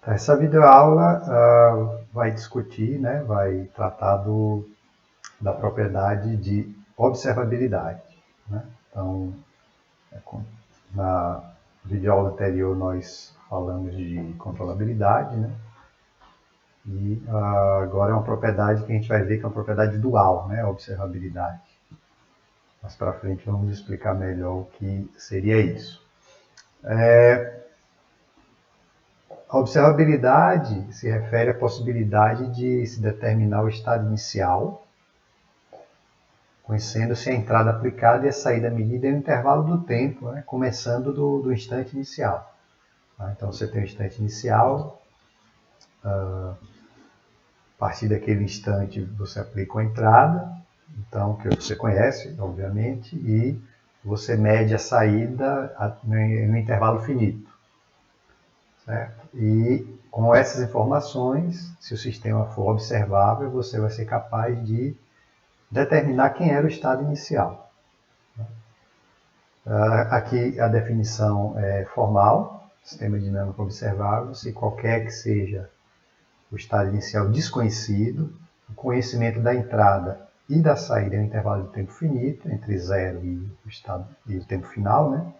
Essa videoaula vai discutir, né, vai tratar da propriedade de observabilidade. Né? Então, na videoaula anterior nós falamos de controlabilidade, né? E agora é uma propriedade que a gente vai ver que é uma propriedade dual, né, a observabilidade. Mais para frente vamos explicar melhor o que seria isso. A observabilidade se refere à possibilidade de se determinar o estado inicial, conhecendo-se a entrada aplicada e a saída medida em um intervalo do tempo, né, começando do instante inicial. Então você tem o instante inicial, a partir daquele instante você aplica uma entrada, então, que você conhece, obviamente, e você mede a saída no intervalo finito. Certo? E com essas informações, se o sistema for observável, você vai ser capaz de determinar quem era o estado inicial. Aqui a definição é formal, sistema dinâmico observável, se qualquer que seja o estado inicial desconhecido, o conhecimento da entrada e da saída em um intervalo de tempo finito, entre zero e o tempo final, né?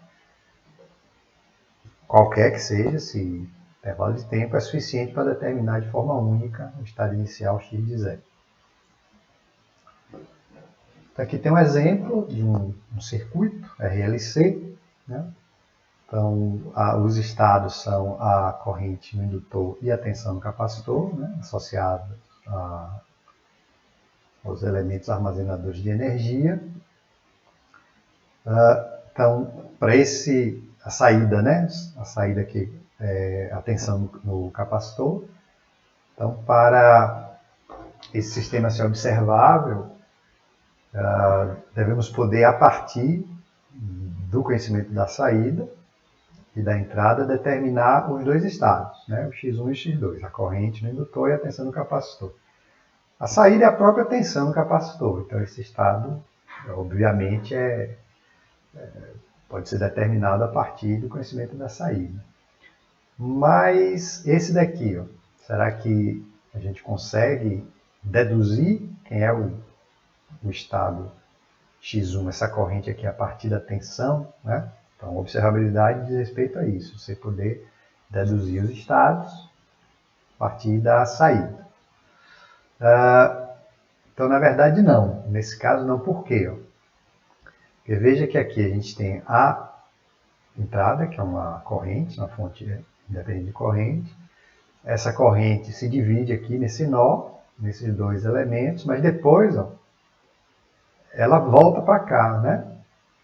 Qualquer que seja, se o intervalo de tempo é suficiente para determinar de forma única o estado inicial x de zero. Então, aqui tem um exemplo de um circuito RLC. Né? Então, os estados são a corrente no indutor e a tensão no capacitor, né? Associada aos elementos armazenadores de energia. Então, para a saída, né? A saída aqui é a tensão no capacitor. Então, para esse sistema ser observável, devemos poder, a partir do conhecimento da saída e da entrada, determinar os dois estados, né? O x1 e o x2, a corrente no indutor e a tensão no capacitor. A saída é a própria tensão no capacitor, então esse estado, obviamente, pode ser determinado a partir do conhecimento da saída. Mas esse daqui, ó, será que a gente consegue deduzir quem é o estado x1, essa corrente aqui, a partir da tensão? Né? Então, observabilidade diz respeito a isso, você poder deduzir os estados a partir da saída. Então, na verdade, não. Nesse caso, não. Por quê? Porque veja que aqui a gente tem a entrada, que é uma corrente, uma fonte independente de corrente. Essa corrente se divide aqui nesse nó, nesses dois elementos, mas depois, ó, ela volta para cá, né?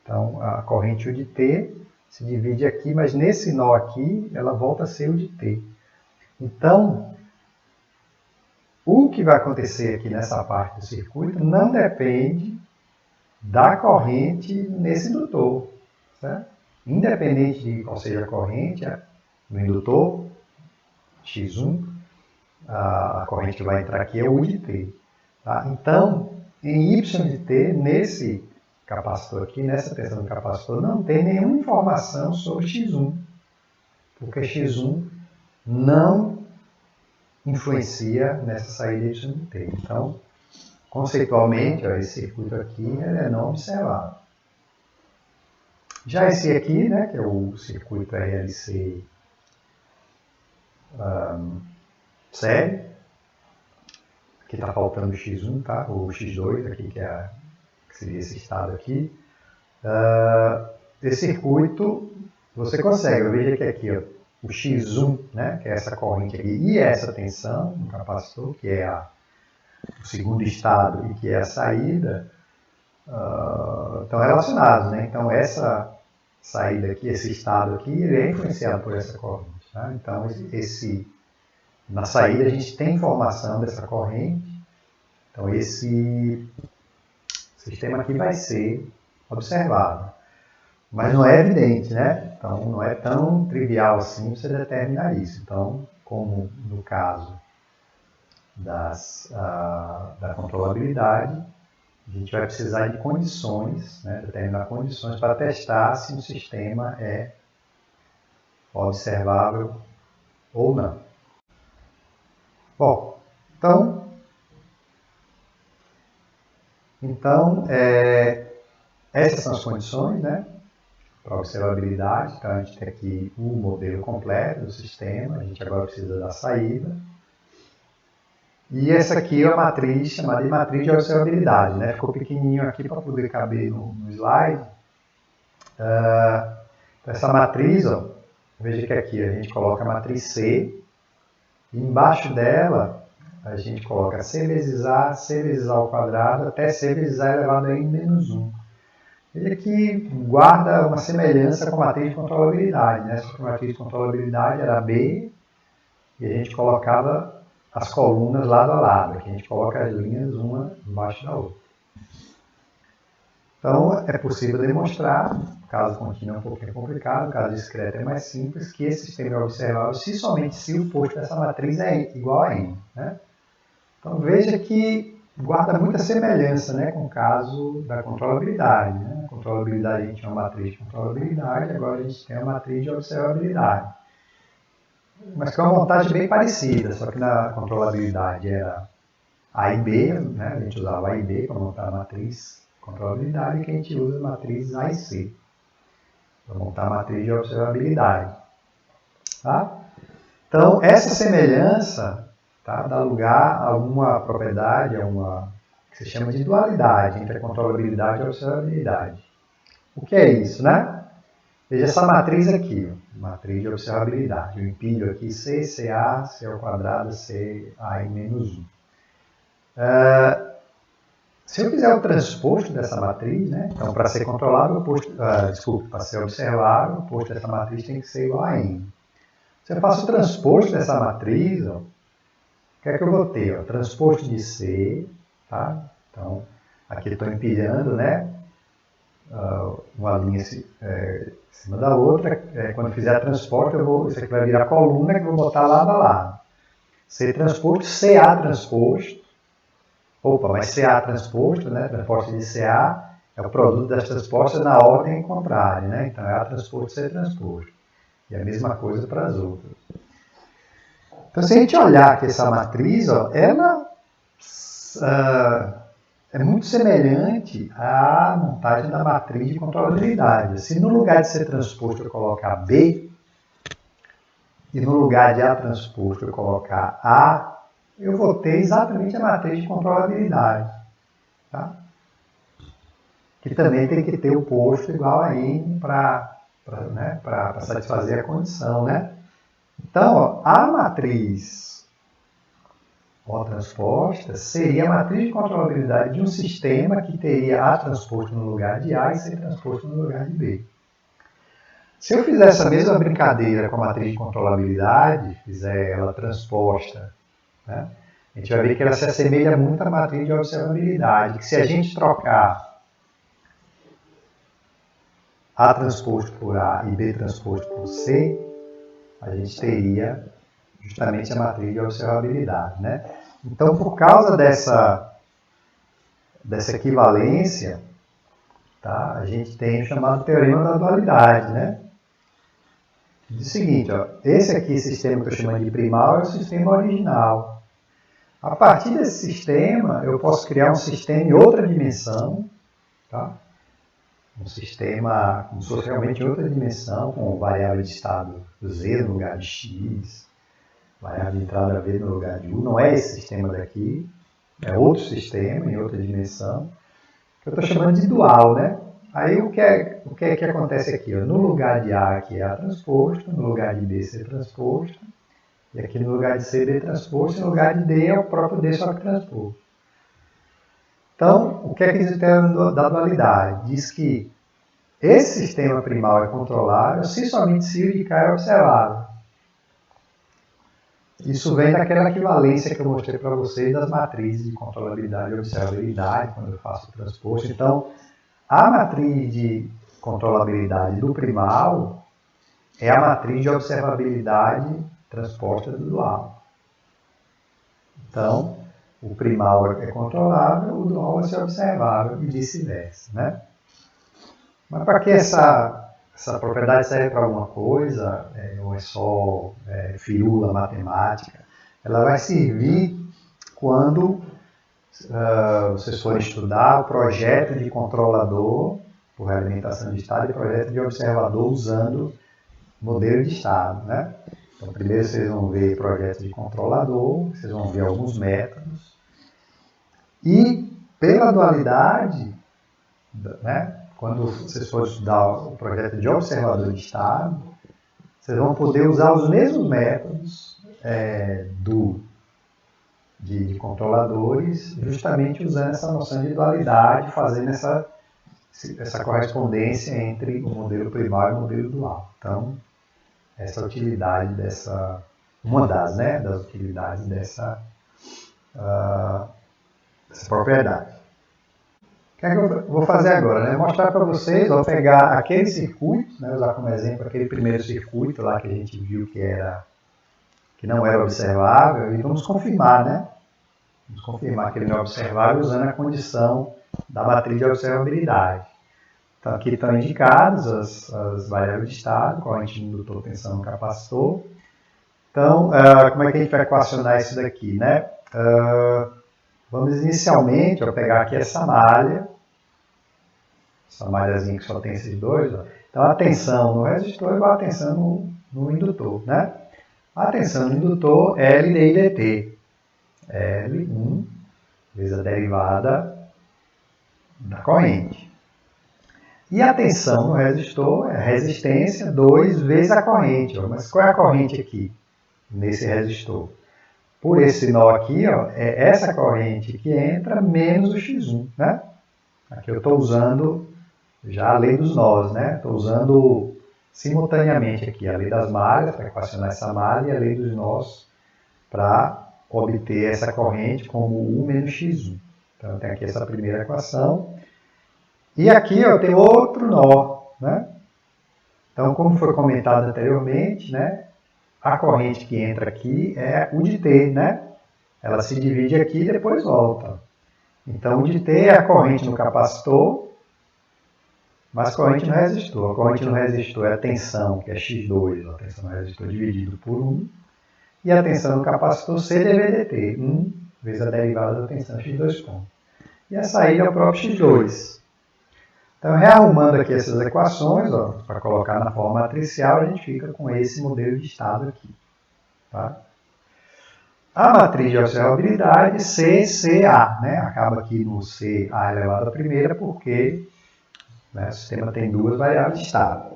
Então, a corrente U de T se divide aqui, mas nesse nó aqui, ela volta a ser U de T. Então, o que vai acontecer aqui nessa parte do circuito não depende da corrente nesse indutor, certo? Independente de qual seja a corrente, no indutor, X1, a corrente que vai entrar aqui é U de T. Tá? Então, em Y de T, nesse capacitor aqui, nessa tensão do capacitor, não tem nenhuma informação sobre X1, porque X1 não influencia nessa saída Y de T. Então, conceitualmente, ó, esse circuito aqui é não observável. Já esse aqui, né, que é o circuito RLC sério, aqui está faltando o X1, tá? O X2 aqui, que seria esse estado aqui. Esse circuito, você consegue, veja que aqui, ó, o X1, né, que é essa corrente aqui, e essa tensão no capacitor, que é o segundo estado e que é a saída, estão relacionados, né? Então, essa saída aqui, esse estado aqui, ele é influenciado por essa corrente. Tá? Então, na saída a gente tem informação dessa corrente. Então, esse sistema aqui vai ser observado. Mas não é evidente, né? Então, não é tão trivial assim você determinar isso. Então, como no caso da controlabilidade, a gente vai precisar de condições, né, determinar condições para testar se o sistema é observável ou não. Bom, então essas são as condições, né, para observabilidade. Então, a gente tem aqui o modelo completo do sistema, a gente agora precisa da saída. E essa aqui é a matriz, chamada de matriz de observabilidade, né? Ficou pequenininho aqui para poder caber no slide. Essa matriz, ó, veja que aqui a gente coloca a matriz C, e embaixo dela a gente coloca C vezes A ao quadrado, até C vezes A elevado a n-1. Veja que guarda uma semelhança com a matriz de controlabilidade, né? Só que a matriz de controlabilidade era B, e a gente colocava as colunas lado a lado, aqui a gente coloca as linhas uma embaixo da outra. Então, é possível demonstrar, caso contínuo é um pouquinho complicado, caso discreto é mais simples, que esse sistema é observável somente se o posto dessa matriz é igual a n. Né? Então, veja que guarda muita semelhança, né, com o caso da controlabilidade. Né? A controlabilidade, a gente tinha uma matriz de controlabilidade, agora a gente tem uma matriz de observabilidade. Mas com uma montagem bem parecida, só que na controlabilidade era A e B, né? A gente usava A e B para montar a matriz de controlabilidade, e que a gente usa a matriz A e C para montar a matriz de observabilidade. Tá? Então, essa semelhança, tá, dá lugar a uma propriedade, a uma que se chama de dualidade entre a controlabilidade e a observabilidade. O que é isso, né? Veja essa matriz aqui, ó, matriz de observabilidade. Eu empilho aqui C, CA, C ao quadrado, CA em menos 1. Se eu fizer o transposto dessa matriz, né, então para ser controlável, para ser observável, o posto dessa matriz tem que ser igual a N. Se eu faço o transposto dessa matriz, ó, o que é que eu vou ter? Ó, transposto de C, tá? Então, aqui eu estou empilhando, né? Uma linha em cima da outra. Quando fizer a transporte, isso aqui vai virar coluna que eu vou botar lado a lado. C transposto, CA transposto. Opa, mas CA transposto, né? Transporte de CA é o produto das transpostas na ordem contrária, né? Então é A transposto, C transposto. E a mesma coisa para as outras. Então, se a gente olhar aqui essa matriz, ó, ela é muito semelhante à montagem da matriz de controlabilidade. Se no lugar de ser transposto eu colocar B, e no lugar de A transposto eu colocar A, eu vou ter exatamente a matriz de controlabilidade. Tá? Que também tem que ter o posto igual a N para satisfazer a condição. Né? Então, ó, a matriz O transposta seria a matriz de controlabilidade de um sistema que teria A transposto no lugar de A e C transposto no lugar de B. Se eu fizer essa mesma brincadeira com a matriz de controlabilidade, fizer ela transposta, né, a gente vai ver que ela se assemelha muito à matriz de observabilidade, que se a gente trocar A transposto por A e B transposto por C, a gente teria justamente a matriz de observabilidade. Né? Então, por causa dessa equivalência, tá, a gente tem o chamado teorema da dualidade. Né? Diz o seguinte, ó, esse aqui, sistema que eu chamo de primal, é o sistema original. A partir desse sistema, eu posso criar um sistema em outra dimensão, tá? Um sistema como se fosse realmente em outra dimensão, com variável de estado Z no lugar de X, variável de entrada V no lugar de U. Não é esse sistema daqui, é outro sistema em outra dimensão, que eu estou chamando de dual, né? Aí o que é que acontece aqui? Ó? No lugar de A aqui é A transposto, no lugar de B C transposto, e aqui no lugar de C B transposto, e no lugar de D é o próprio D só que transposto. Então, o que é que diz o teorema da dualidade? Diz que esse sistema primal é controlável se somente se o de cá é observável. Isso vem daquela equivalência que eu mostrei para vocês das matrizes de controlabilidade e observabilidade, quando eu faço o transposto. Então, a matriz de controlabilidade do primal é a matriz de observabilidade transposta do dual. Então, o primal é controlável, o dual vai ser observável e vice-versa. Né? Mas para que essa propriedade serve para alguma coisa, ou é só firula matemática? ela vai servir quando vocês forem estudar o projeto de controlador por realimentação de estado e projeto de observador usando modelo de estado, né? Então, primeiro vocês vão ver projeto de controlador, vocês vão ver alguns métodos. E, pela dualidade, né, quando vocês forem estudar o projeto de observador de estado, vocês vão poder usar os mesmos métodos de controladores, justamente usando essa noção de dualidade, fazendo essa correspondência entre o modelo primário e o modelo dual. Então, essa utilidade dessa, uma das utilidades dessa propriedade. O que é que eu vou fazer agora? Né? Mostrar para vocês, vou pegar aquele circuito, né, usar como exemplo aquele primeiro circuito lá que a gente viu que não era observável, e vamos confirmar, né? Vamos confirmar que ele não é observável usando a condição da matriz de observabilidade. Então, aqui estão indicadas as variáveis de estado, corrente, indutor, tensão, capacitor. Então, como é que a gente vai equacionar isso daqui, né? Vamos inicialmente pegar aqui essa malhazinha que só tem esses dois. Ó. Então, a tensão no resistor é igual a tensão no indutor, né? A tensão no indutor é L dI dt. L1 vezes a derivada da corrente. E a tensão no resistor é resistência 2 vezes a corrente. Ó. Mas qual é a corrente aqui, nesse resistor? Por esse nó aqui, ó, é essa corrente que entra menos o X1. Né? Aqui eu estou usando já a lei dos nós. Estou usando simultaneamente aqui a lei das malhas, para equacionar essa malha, e a lei dos nós, para obter essa corrente como U menos X1. Então, tem aqui essa primeira equação. E aqui tem outro nó. Né? Então, como foi comentado anteriormente, né, a corrente que entra aqui é U de T. Né? Ela se divide aqui e depois volta. Então, U de T é a corrente no capacitor, mas corrente no resistor. A corrente no resistor é a tensão, que é X2, a tensão no resistor dividido por 1. E a tensão no capacitor C dV dt, 1 vezes a derivada da tensão X2 ponto. E a saída é o próprio X2. Então, rearrumando aqui essas equações, para colocar na forma matricial, a gente fica com esse modelo de estado aqui. Tá? A matriz de observabilidade, CCA, né? Acaba aqui no CA elevado à primeira, porque o sistema tem duas variáveis de estado.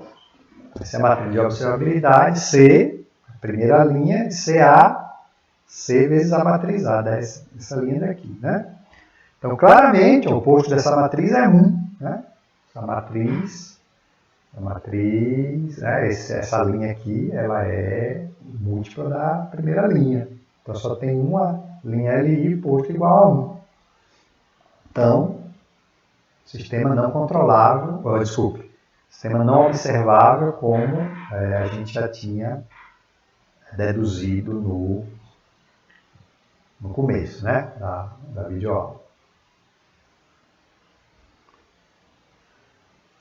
Essa é a matriz de observabilidade, C, a primeira linha, e CA, C vezes a matriz A, essa linha daqui. Né? Então, claramente, o oposto dessa matriz é 1. Né? Essa linha aqui, ela é múltipla da primeira linha. Então, só tem uma linha LI posto igual a 1. Então, sistema não controlável, sistema não observável, como a gente já tinha deduzido no começo, né, da videoaula.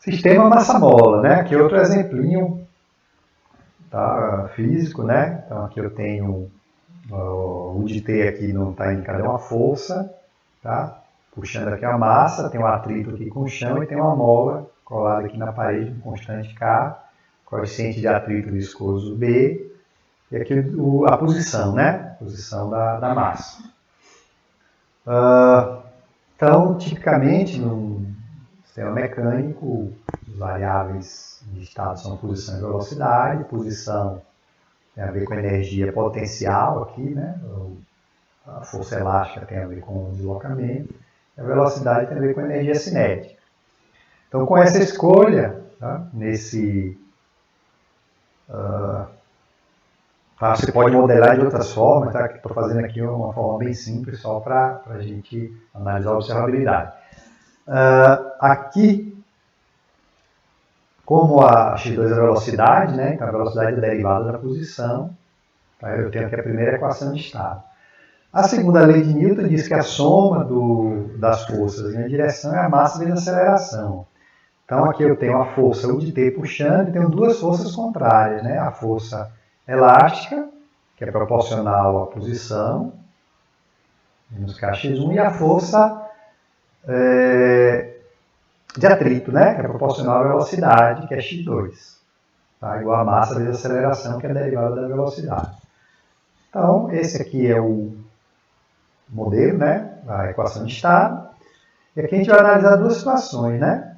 Sistema massa-mola, né? Aqui outro exemplinho, tá, físico, né? Então aqui eu tenho o de T aqui não está indicado, é uma força, tá? Puxando aqui a massa, tem um atrito aqui com o chão e tem uma mola colada aqui na parede, com constante K, coeficiente de atrito viscoso B, e aqui a posição, né? Posição da massa. Então, tipicamente, no sistema mecânico, as variáveis de estado são posição e velocidade. Posição tem a ver com energia potencial aqui, né? A força elástica tem a ver com o deslocamento. A velocidade tem a ver com a energia cinética. Então, com essa escolha, tá? Você pode modelar de outras formas, tá? Estou fazendo aqui uma forma bem simples, só para a gente analisar a observabilidade. Aqui, como a x2 é a velocidade, né? Então a velocidade é derivada da posição, tá? Eu tenho aqui a primeira equação de estado. A segunda lei de Newton diz que a soma das forças em direção é a massa vezes a aceleração. Então aqui eu tenho a força U de T puxando e tenho duas forças contrárias, né? A força elástica, que é proporcional à posição, menos kx1, e a força de atrito, né, que é proporcional à velocidade, que é x2. Tá? Igual a massa vezes a aceleração, que é a derivada da velocidade. Então, esse aqui é o modelo, né, a equação de estado. E aqui a gente vai analisar duas situações, né?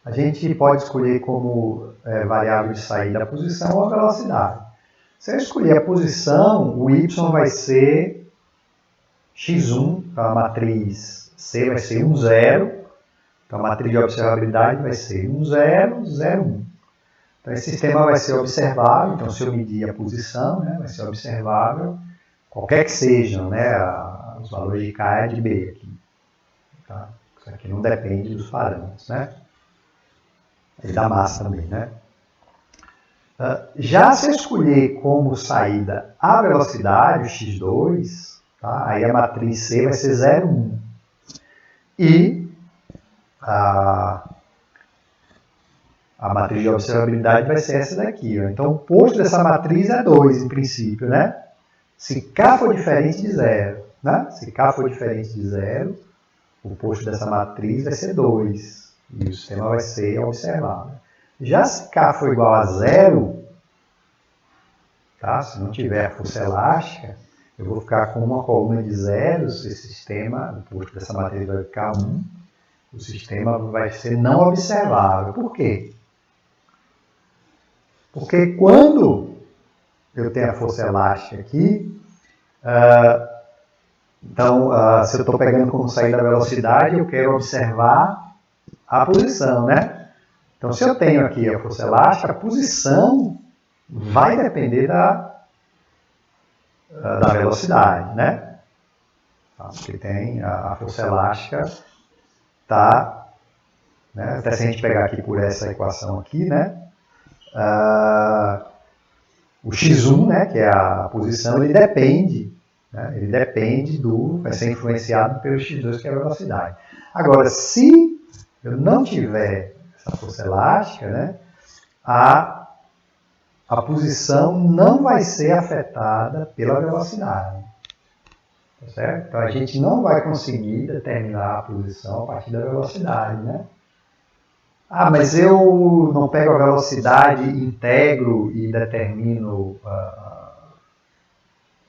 A gente pode escolher como variável de saída a posição ou a velocidade. Se eu escolher a posição, o y vai ser x1, então a matriz C vai ser 1, 0. Então a matriz de observabilidade vai ser 1, 0, 0, 1. Então esse sistema vai ser observável, então se eu medir a posição, né, vai ser observável, qualquer que sejam, né, os valores de K e de B aqui. Tá? Isso aqui não depende dos parâmetros, né? E da massa também, né? Já se eu escolher como saída a velocidade, o x2, tá? Aí a matriz C vai ser 0, 1. E a matriz de observabilidade vai ser essa daqui. Ó. Então, o posto dessa matriz é 2, em princípio, né? Se K for diferente de 0, né? Se K for diferente de 0, o posto dessa matriz vai ser 2. E o sistema vai ser observável. Já se K for igual a 0, tá? Se não tiver a força elástica, eu vou ficar com uma coluna de zeros, esse sistema, o posto dessa matriz vai ficar 1, o sistema vai ser não observável. Por quê? Porque quando eu tenho a força elástica aqui, então, se eu estou pegando como saída a velocidade, eu quero observar a posição, né? Então, se eu tenho aqui a força elástica, a posição vai depender da velocidade, né? Porque tem a força elástica, tá, né? Até se a gente pegar aqui por essa equação aqui, né? O x1, né, que é a posição, ele depende, né? Ele depende vai ser influenciado pelo x2, que é a velocidade. Agora, se eu não tiver essa força elástica, né, a posição não vai ser afetada pela velocidade. Tá certo? Então a gente não vai conseguir determinar a posição a partir da velocidade, né? Ah, mas eu não pego a velocidade, integro e determino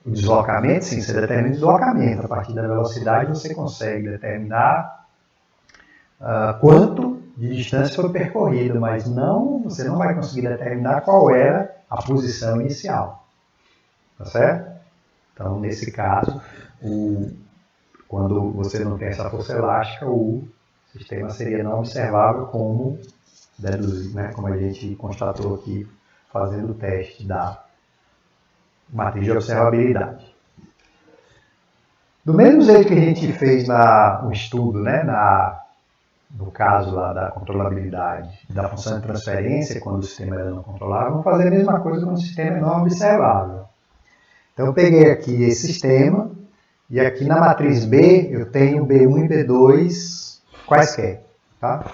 o deslocamento? Sim, você determina o deslocamento. A partir da velocidade você consegue determinar quanto de distância foi percorrido, mas você não vai conseguir determinar qual era a posição inicial. Tá certo? Então, nesse caso, quando você não tem essa força elástica, o sistema seria não observável, como deduzir, né? Como a gente constatou aqui fazendo o teste da matriz de observabilidade. Do mesmo jeito que a gente fez no estudo, né? No caso lá da controlabilidade da função de transferência, quando o sistema era não controlável, vamos fazer a mesma coisa quando o sistema é não observável. Então eu peguei aqui esse sistema, e aqui na matriz B eu tenho B1 e B2 quaisquer, tá?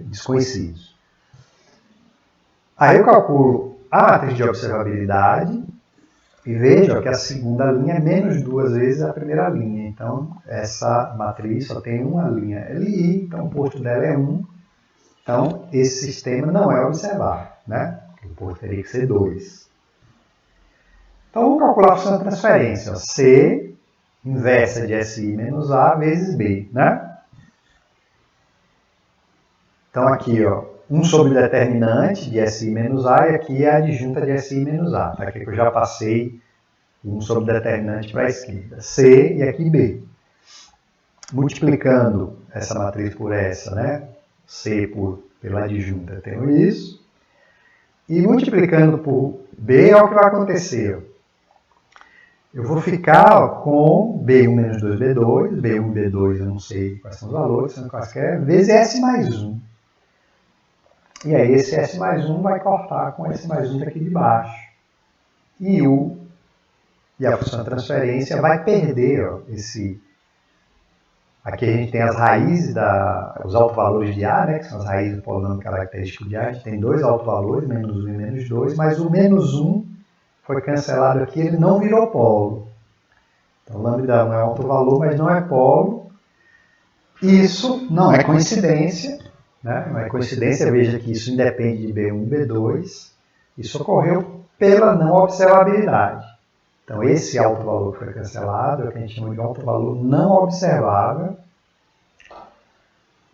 Desconhecidos. Aí eu calculo a matriz de observabilidade e vejo que a segunda linha é menos 2 vezes a primeira linha. Então, essa matriz só tem uma linha LI, então o posto dela é 1. Então, esse sistema não é observável, né? O posto teria que ser 2. Então, vamos calcular a função de transferência. C inversa de SI menos A vezes B, né? Então, aqui, ó, 1 sobre o determinante de SI menos A, e aqui é a adjunta de SI menos A. Tá? Aqui que eu já passei 1 sobre o determinante para a esquerda. C e aqui B. Multiplicando essa matriz por essa, né? C pela adjunta, eu tenho isso. E multiplicando por B, é o que vai acontecer. Eu vou ficar com B1 menos 2B2, B1 e B2 eu não sei quais são os valores, são quaisquer, vezes S mais 1. E aí esse S mais 1 vai cortar com S mais 1 daqui de baixo. E a função de transferência vai perder, ó, aqui a gente tem as raízes, os autovalores de A, né, que são as raízes do polinômio característico de A. A gente tem dois autovalores, menos 1 e menos 2, mas o menos 1 foi cancelado aqui, ele não virou polo. Então, lambda 1 é alto valor, mas não é polo. Isso não é coincidência, né? Não é coincidência, veja que isso independe de B1 e B2. Isso ocorreu pela não observabilidade. Então, esse alto valor que foi cancelado é o que a gente chama de alto valor não observável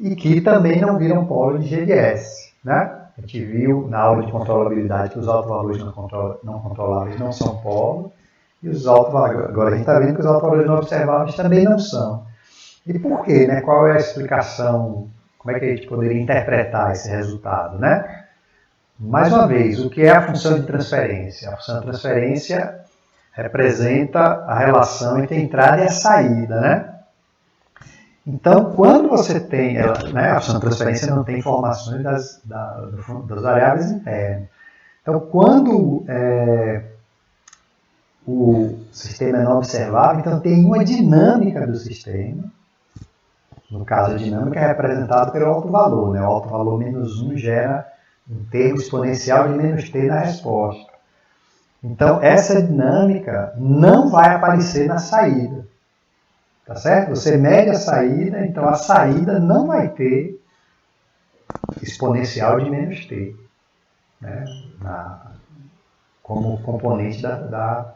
e que também não vira um polo de GDS, né? A gente viu na aula de controlabilidade que os altos valores não controláveis não são polo e os altos valores, agora a gente está vendo que os altos valores não observáveis também não são. E por quê, né? Qual é a explicação? Como é que a gente poderia interpretar esse resultado, né? Mais uma vez, o que é a função de transferência? A função de transferência representa a relação entre a entrada e a saída, né? Então, quando você tem, né, a função de transferência não tem informações das variáveis internas. Então, quando o sistema é não observável, então tem uma dinâmica do sistema. No caso, a dinâmica é representada pelo alto valor, né? O alto valor menos 1 gera um termo exponencial de menos t na resposta. Então, essa dinâmica não vai aparecer na saída. Tá certo? Você mede a saída, então a saída não vai ter exponencial de menos t, né? Como componente da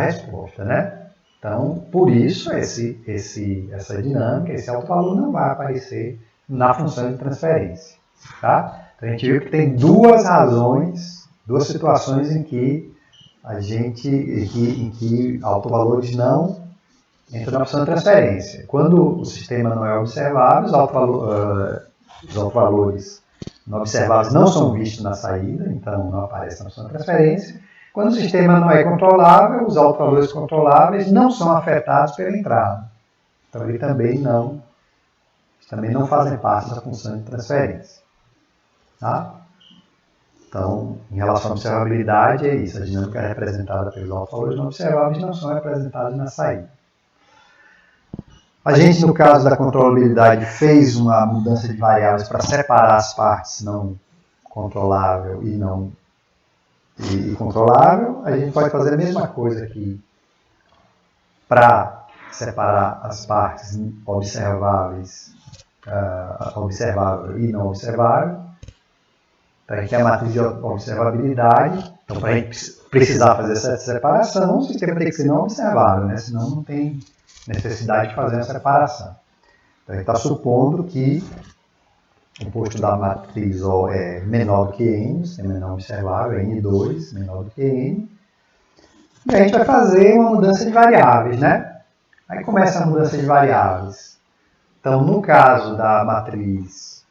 resposta, né? Então, por isso, essa dinâmica, esse alto valor não vai aparecer na função de transferência. Tá? Então, a gente viu que tem duas razões, duas situações em que em que autovalores não entram na função de transferência. Quando o sistema não é observável, os autovalores não observáveis não são vistos na saída, então não aparecem na função de transferência. Quando o sistema não é controlável, os autovalores controláveis não são afetados pela entrada. Então, eles também não fazem parte da função de transferência. Tá? Então, em relação à observabilidade, é isso. A dinâmica é representada pelos autovalores não observáveis não são representados na saída. A gente, no caso da controlabilidade, fez uma mudança de variáveis para separar as partes não controlável e controlável. A gente pode fazer a mesma coisa aqui para separar as partes observáveis, observável e não observável. Então, a gente tem a matriz de observabilidade. Então, para a gente precisar fazer essa separação, o sistema tem que ser não observável, né? Senão não tem necessidade de fazer a separação. Então, a gente está supondo que o posto da matriz O é menor do que N, o sistema é não observável, N2 menor do que N. E a gente vai fazer uma mudança de variáveis, né? Aí começa a mudança de variáveis. Então, no caso da matriz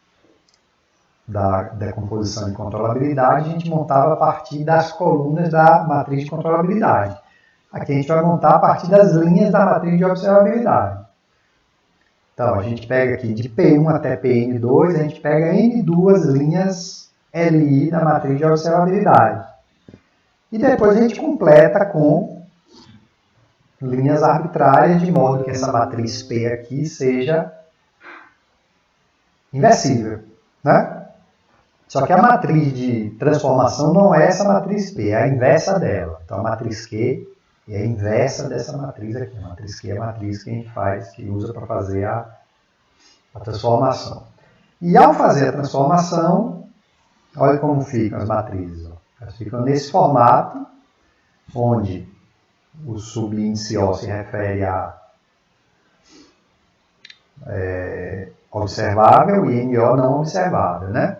da decomposição de controlabilidade, a gente montava a partir das colunas da matriz de controlabilidade. Aqui a gente vai montar a partir das linhas da matriz de observabilidade. Então, a gente pega aqui de P1 até Pn2, a gente pega N2 linhas LI da matriz de observabilidade. E depois a gente completa com linhas arbitrárias, de modo que essa matriz P aqui seja inversível, né? Só que a matriz de transformação não é essa matriz P, é a inversa dela. Então, a matriz Q é a inversa dessa matriz aqui. A matriz Q é a matriz que a gente faz, que usa para fazer a transformação. E ao fazer a transformação, olha como ficam as matrizes. Elas ficam nesse formato, onde o subíndice O se refere a observável e NO não observável, né?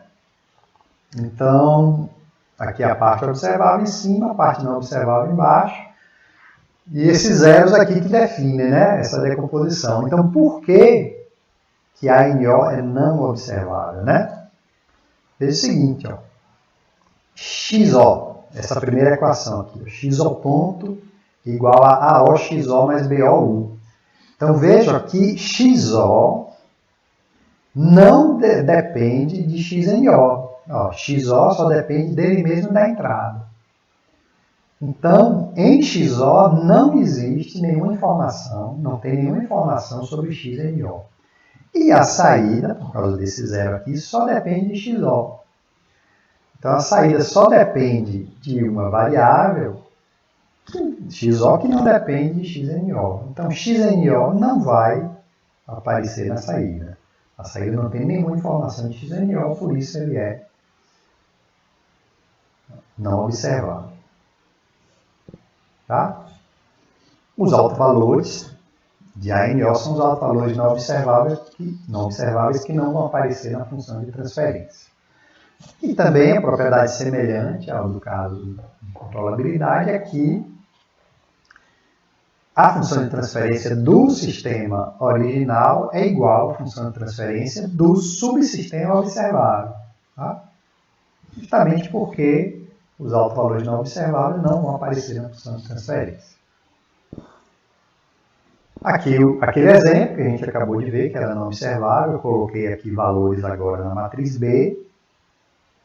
Então, aqui a parte observável em cima, a parte não observável embaixo. E esses zeros aqui que definem, né, essa decomposição. Então, por que a NO é não observável, né? Veja o seguinte, ó. XO, essa primeira equação aqui, XO ponto igual a AOXO mais BOU. Então, vejam aqui, XO não depende de XNO. Ó, XO só depende dele mesmo da entrada. Então, em XO não existe nenhuma informação, não tem nenhuma informação sobre XNO. E a saída, por causa desse zero aqui, só depende de XO. Então a saída só depende de uma variável, XO, que não depende de XNO. Então XNO não vai aparecer na saída. A saída não tem nenhuma informação de XNO, por isso ele é não observável. Tá? Os autovalores de ANO são os autovalores não observáveis que não vão aparecer na função de transferência. E também a propriedade semelhante ao do caso de controlabilidade é que a função de transferência do sistema original é igual à função de transferência do subsistema observável. Tá? Justamente porque os autovalores não observáveis não vão aparecer na função de transferência. Aqui, aquele exemplo que a gente acabou de ver, que era não observável, eu coloquei aqui valores agora na matriz B.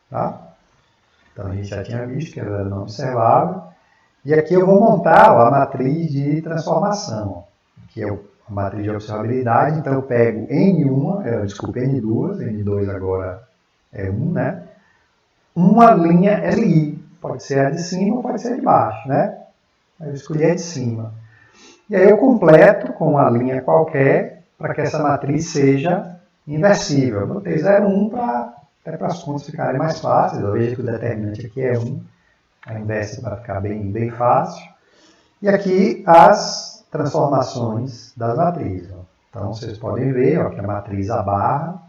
Tá? Então a gente já tinha visto que era não observável. E aqui eu vou montar a matriz de transformação, que é a matriz de observabilidade. Então eu pego N2, N2 agora é 1, né? Uma linha LI, pode ser a de cima ou pode ser a de baixo, né? Eu escolhi a de cima. E aí eu completo com uma linha qualquer para que essa matriz seja inversível. Eu botei 0,1 até para as contas ficarem mais fáceis. Eu vejo que o determinante aqui é 1. A inversa para ficar bem fácil. E aqui as transformações das matrizes. Então vocês podem ver que a matriz A barra,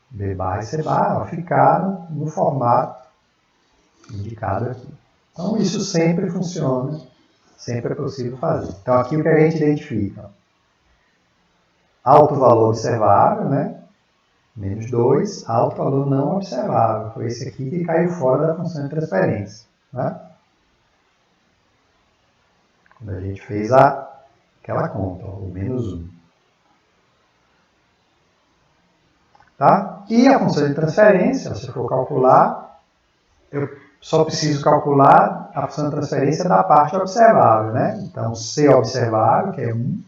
B barra e C barra ficaram no formato indicado aqui. Então isso sempre funciona, sempre é possível fazer. Então aqui o que a gente identifica? Alto valor observável, né? Menos 2, alto valor não observável. Foi esse aqui que caiu fora da função de transferência. Né? Quando a gente fez aquela conta, o menos 1. Tá? E a função de transferência, se eu for calcular, eu só preciso calcular a função de transferência da parte observável. Né? Então, C observável, que é 1.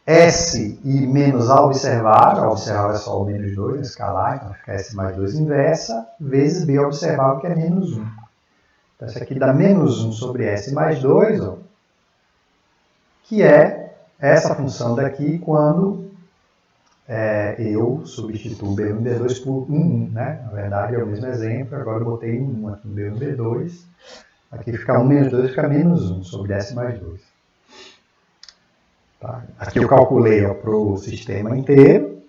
S e menos A observável é só o menos 2 no escalar, então fica S mais 2 inversa, vezes B observável, que é menos 1. Então, isso aqui dá menos 1 sobre S mais 2, que é essa função daqui quando eu substituo B1 e B2 por 1, né? Na verdade, é o mesmo exemplo, agora eu botei 1 aqui no B1 e B2. Aqui fica 1 menos 2, fica menos 1 sobre S mais 2. Tá? Aqui eu calculei para o sistema inteiro,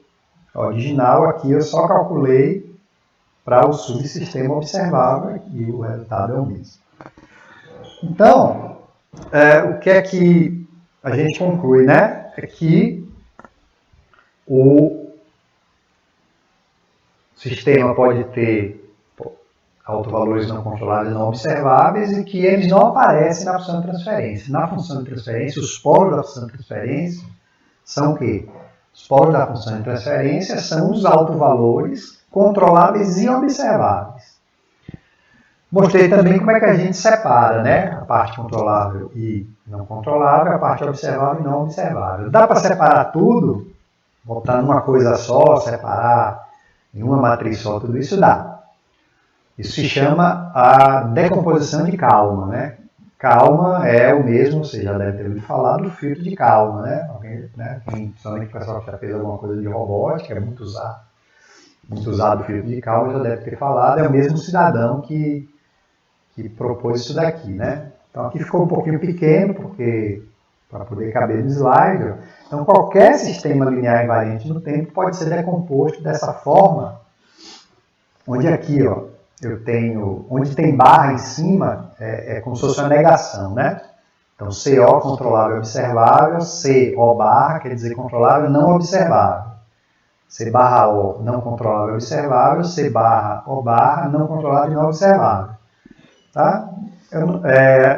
original, aqui eu só calculei para o subsistema observável e o resultado é o mesmo. Então, o que é que a gente conclui, né? É que o sistema pode ter autovalores não controláveis não observáveis e que eles não aparecem na função de transferência. Na função de transferência, os polos da função de transferência são o quê? Os polos da função de transferência são os autovalores controláveis e observáveis. Mostrei também como é que a gente separa, né? A parte controlável e não controlável, a parte observável e não observável. Dá para separar tudo? Botar numa coisa só, separar em uma matriz só, tudo isso dá. Isso se chama a decomposição de Kalman, né? Kalman é o mesmo, você já deve ter ouvido falar do filtro de Kalman, né? Alguém, né? Principalmente o pessoal que já fez alguma coisa de robótica, é muito usado o filtro de Kalman, já deve ter falado, é o mesmo cidadão que propôs isso daqui, né? Então aqui ficou um pouquinho pequeno, porque para poder caber no slide. Então qualquer sistema linear invariante no tempo pode ser decomposto dessa forma, onde aqui, eu tenho, onde tem barra em cima, é como se fosse uma negação, né? Então, CO controlável observável, CO barra quer dizer controlável não observável. C barra O não controlável observável, C barra O barra não controlável não observável. Tá?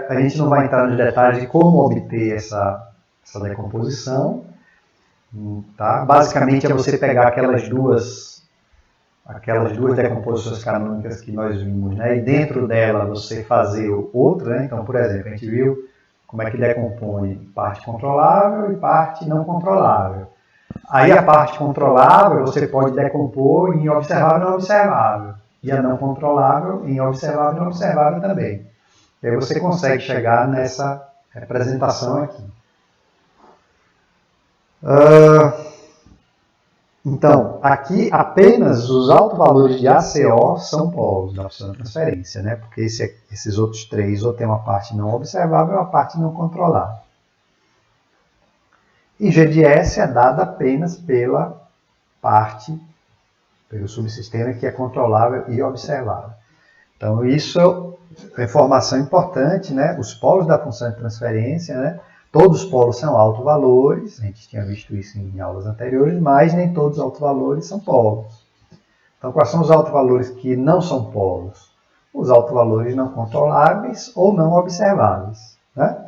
A gente não vai entrar nos detalhes de como obter essa decomposição. Tá? Basicamente é você pegar aquelas duas decomposições canônicas que nós vimos, né? E dentro dela você fazer outra, né? Então, por exemplo, a gente viu como é que decompõe parte controlável e parte não controlável. Aí a parte controlável você pode decompor em observável e não observável. E a não controlável em observável e não observável também. E aí você consegue chegar nessa representação aqui. Então, aqui apenas os autovalores de ACO são polos da função de transferência, né? Porque esses outros três ou tem uma parte não observável ou uma parte não controlável. E G de S é dada apenas pela parte, pelo subsistema que é controlável e observável. Então, isso é informação importante, né? Os polos da função de transferência, né? Todos os polos são autovalores, a gente tinha visto isso em aulas anteriores, mas nem todos os autovalores são polos. Então, quais são os autovalores que não são polos? Os autovalores não controláveis ou não observáveis, né?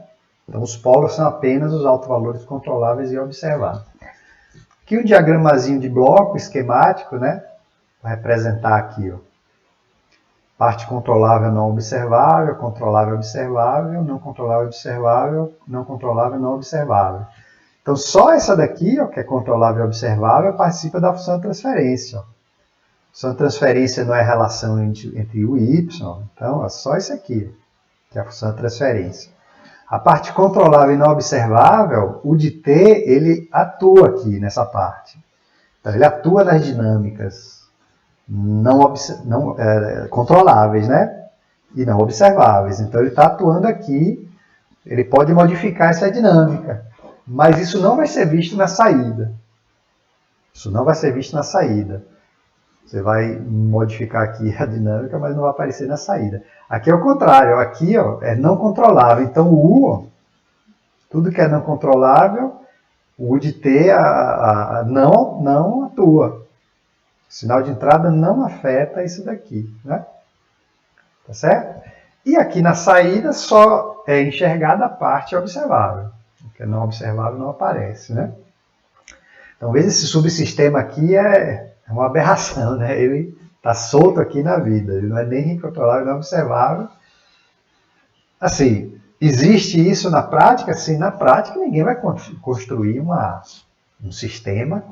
Então, os polos são apenas os autovalores controláveis e observáveis. Aqui um diagramazinho de bloco esquemático, né? Vai representar aqui, ó, parte controlável não observável, controlável observável, não controlável observável, não controlável não observável. Então, só essa daqui, ó, que é controlável observável, participa da função de transferência. Ó. A função de transferência não é relação entre u e y, então é só isso aqui, que é a função de transferência. A parte controlável e não observável, o de t, ele atua aqui nessa parte. Então, ele atua nas dinâmicas controláveis, né? E não observáveis. Então, ele está atuando aqui, ele pode modificar essa dinâmica, mas isso não vai ser visto na saída. Isso não vai ser visto na saída. Você vai modificar aqui a dinâmica, mas não vai aparecer na saída. Aqui é o contrário, aqui ó, é não controlável. Então, o U, ó, tudo que é não controlável, o U de T não atua. O sinal de entrada não afeta isso daqui, né? Tá certo? E aqui na saída só é enxergada a parte observável. O que é não observável não aparece, né? Então, veja, esse subsistema aqui é uma aberração, né? Ele está solto aqui na vida. Ele não é nem controlável, nem observável. Assim, existe isso na prática? Sim, na prática ninguém vai construir um sistema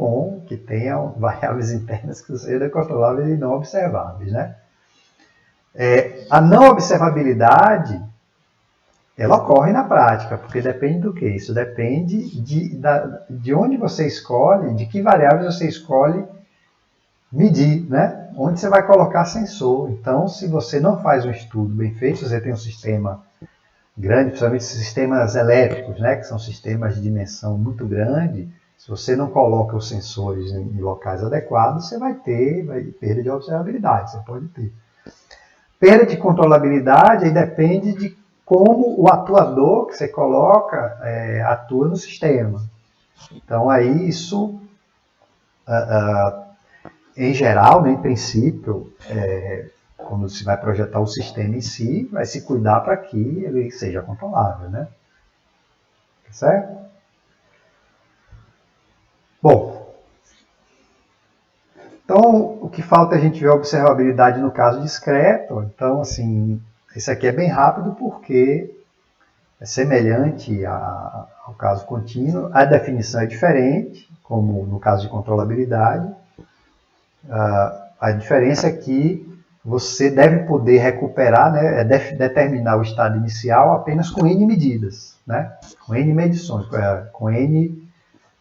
que tenha variáveis internas que sejam controláveis e não observáveis, né? A não observabilidade, ela ocorre na prática, porque depende do que? Isso depende de onde você escolhe, de que variáveis você escolhe medir, né? Onde você vai colocar sensor. Então, se você não faz um estudo bem feito, você tem um sistema grande, principalmente sistemas elétricos, né? Que são sistemas de dimensão muito grande. Se você não coloca os sensores em locais adequados, você vai ter perda de observabilidade, você pode ter. Perda de controlabilidade aí depende de como o atuador que você coloca atua no sistema. Então, aí isso, em geral, né, em princípio, quando se vai projetar o sistema em si, vai se cuidar para que ele seja controlável, né? Certo? Bom, então o que falta é a gente ver a observabilidade no caso discreto. Então, assim, esse aqui é bem rápido porque é semelhante ao caso contínuo. A definição é diferente, como no caso de controlabilidade. A diferença é que você deve poder recuperar, né, determinar o estado inicial apenas com N medidas, né, com N medições, com N,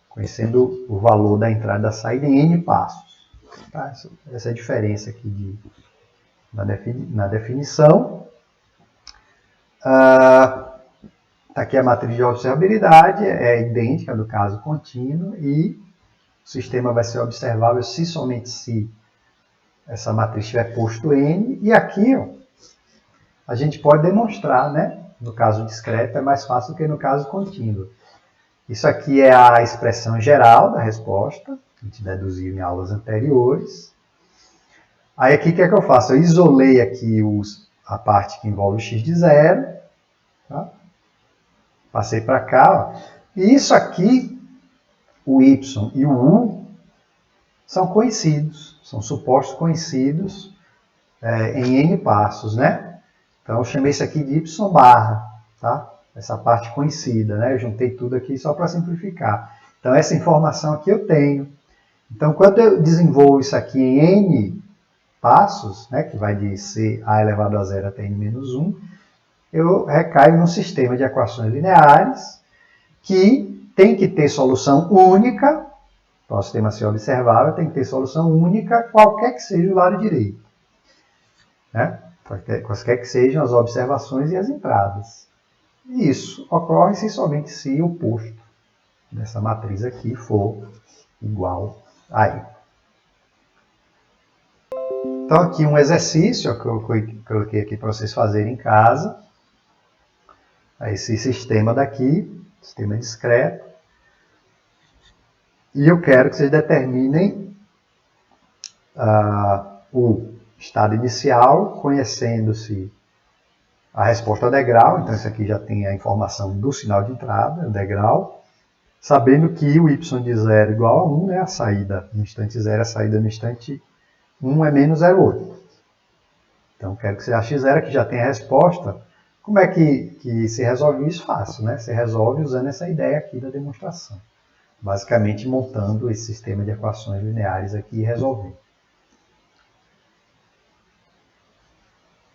conhecendo o valor da entrada e da saída em N passos. Tá? Essa é a diferença aqui na definição. Aqui a matriz de observabilidade é idêntica do caso contínuo e o sistema vai ser observável se somente se essa matriz tiver posto N. E aqui ó, a gente pode demonstrar, né? No caso discreto é mais fácil do que no caso contínuo. Isso aqui é a expressão geral da resposta, que a gente deduziu em aulas anteriores. Aí aqui o que é que eu faço? Eu isolei aqui a parte que envolve o x de zero. Tá? Passei para cá. Ó. E isso aqui, o y e o u, são conhecidos. São supostos conhecidos em n passos, né? Então eu chamei isso aqui de y barra, tá? Essa parte conhecida, né? Eu juntei tudo aqui só para simplificar. Então, essa informação aqui eu tenho. Então, quando eu desenvolvo isso aqui em n passos, né, que vai de c a elevado a zero até n-1, eu recaio num sistema de equações lineares que tem que ter solução única, para o sistema ser observável, tem que ter solução única, qualquer que seja o lado direito. Né? Quaisquer que sejam as observações e as entradas. E isso ocorre se somente se o posto dessa matriz aqui for igual a I. Então, aqui um exercício que eu coloquei aqui para vocês fazerem em casa. Esse sistema daqui, sistema discreto. E eu quero que vocês determinem o estado inicial, conhecendo-se a resposta ao degrau. Então, isso aqui já tem a informação do sinal de entrada, o degrau. Sabendo que o y de 0 é igual a 1, né? A saída no instante 0, a saída no instante 1 é menos 0,8. Então, quero que você ache 0, aqui já tem a resposta. Como é que se resolve isso? Fácil, né? Você resolve usando essa ideia aqui da demonstração. Basicamente, montando esse sistema de equações lineares aqui e resolvendo.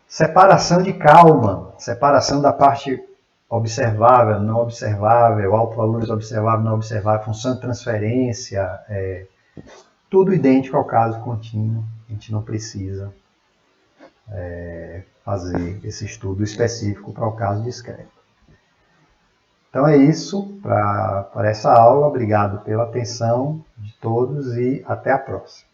Separação de Kalman. Separação da parte observável, não observável, autovalores observável, não observável, função de transferência, tudo idêntico ao caso contínuo. A gente não precisa fazer esse estudo específico para o caso discreto. Então é isso para essa aula. Obrigado pela atenção de todos e até a próxima.